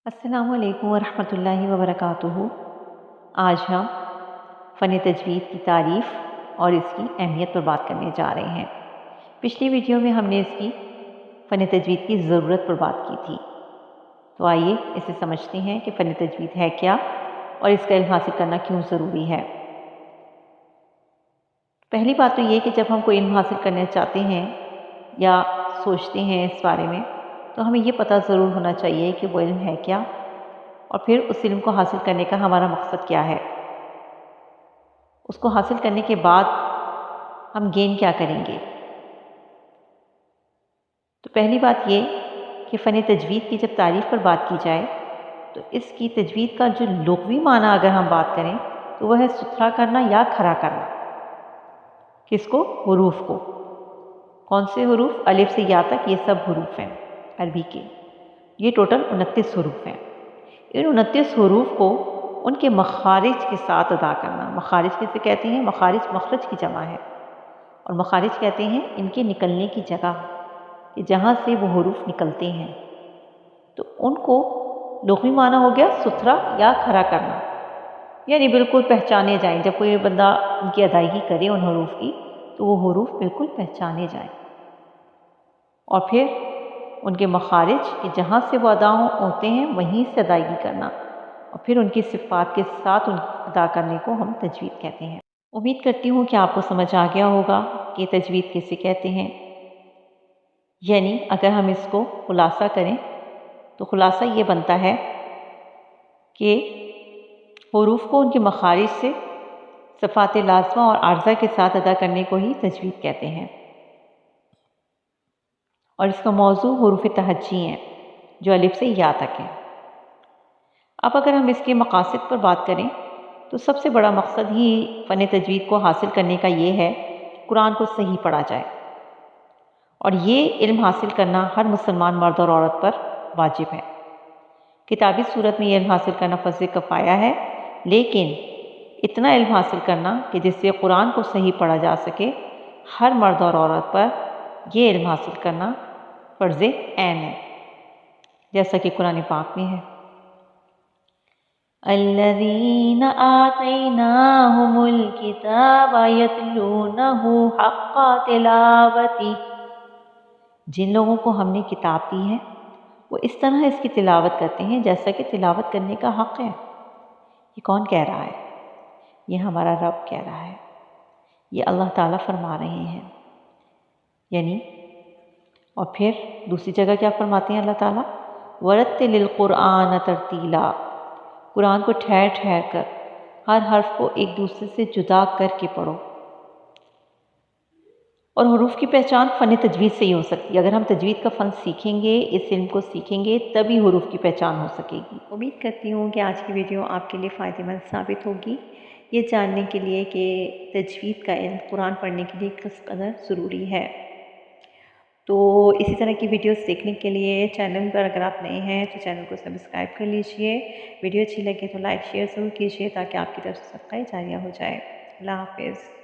अस्सलामु अलैकुम वरहमतुल्लाहि वबरकातुहू। आज हम फ़न तजवीद की तारीफ़ और इसकी अहमियत पर बात करने जा रहे हैं। पिछली वीडियो में हमने इसकी फ़न तजवीद की ज़रूरत पर बात की थी। तो आइए इसे समझते हैं कि फ़न तजवीद है क्या और इसका इल्म हासिल करना क्यों ज़रूरी है। पहली बात तो ये कि जब हम कोई इल्म हासिल करना चाहते हैं या सोचते हैं इस बारे में, तो हमें ये पता ज़रूर होना चाहिए कि वो इल्म है क्या और फिर उस इल्म को हासिल करने का हमारा मकसद क्या है। उसको हासिल करने के बाद हम गेन क्या करेंगे। तो पहली बात ये कि फ़न तजवीद की जब तारीफ़ पर बात की जाए तो इसकी तजवीद का जो लुग़वी माना अगर हम बात करें तो वह है सुथरा करना या खरा करना। किसको? हुरूफ को। कौन से हुरूफ? अलिफ से या तक ये सब हुरूफ हैं अरबी के। ये टोटल 29 हुरूफ हैं। इन 29 हुरूफ को उनके मखारिज के साथ अदा करना। मखारिज किसे कहते हैं? मखारिज मखरज की जमा है और मखारिज कहते हैं इनके निकलने की जगह कि जहाँ से वो हुरूफ निकलते हैं। तो उनको लुग़वी माना हो गया सुथरा या खरा करना, यानी बिल्कुल पहचाने जाएं। जब कोई बंदा उनकी अदायगी करे उन हुरूफ की तो वो हुरूफ बिल्कुल पहचाने जाएं। और फिर उनके मखारिज कि जहाँ से वो अदा होते हैं वहीं से अदायगी करना और फिर उनकी सिफ़ात के साथ उन अदा करने को हम तजवीद कहते हैं। उम्मीद करती हूँ कि आपको समझ आ गया होगा कि तजवीद किसे कहते हैं। यानी अगर हम इसको खुलासा करें तो खुलासा ये बनता है कि हुरूफ को उनके मखारिज से सिफ़ात लाज़िमा और आर्ज़ा के साथ अदा करने को ही तजवीद कहते हैं। और इसका मौज़ू हुरूफ तहज्जी हैं जो अलिफ से या तक है। अब अगर हम इसके मकासद पर बात करें तो सबसे बड़ा मकसद ही फ़न तजवीद को हासिल करने का ये है कि कुरान को सही पढ़ा जाए। और ये इल्म हासिल करना हर मुसलमान मर्द और औरत पर वाजिब है। किताबी सूरत में ये इल्म हासिल करना फ़र्ज़ किफ़ाया है, लेकिन इतना इल्म हासिल करना कि जिससे कुरान को सही पढ़ा जा सके, हर मर्द और औरत पर ये इल्म हासिल करना फ़र्ज़ ऐन है, जैसा कि कुरान पाक में है। अल्लज़ीना आतैनाहुमुल किताब यतलूनहु हक़्क़ तिलावती। जिन लोगों को हमने किताब दी है वो इस तरह इसकी तिलावत करते हैं जैसा कि तिलावत करने का हक़ है। ये कौन कह रहा है? ये हमारा रब कह रहा है। ये अल्लाह ताला फरमा रहे हैं। यानी और फिर दूसरी जगह क्या फरमाते हैं अल्लाह ताला? वरत्तिलिल क़ुरआन तरतीला। कुरान को ठहर ठहर कर हर हर्फ को एक दूसरे से जुदा करके पढ़ो। और हुरूफ की पहचान फ़न तजवीद से ही हो सकती है। अगर हम तजवीद का फ़न सीखेंगे, इस इल्म को सीखेंगे, तभी हुरूफ की पहचान हो सकेगी। उम्मीद करती हूँ कि आज की वीडियो आपके लिए फ़ायदेमंद साबित होगी, ये जानने के लिए कि तजवीद का इल्म कुरान पढ़ने के लिए किस कदर ज़रूरी है। तो इसी तरह की वीडियोस देखने के लिए चैनल पर अगर आप नए हैं तो चैनल को सब्सक्राइब कर लीजिए। वीडियो अच्छी लगे तो लाइक शेयर ज़रूर कीजिए ताकि आपकी तरफ से सदका जारिया हो जाए। अल्लाह हाफ़िज़।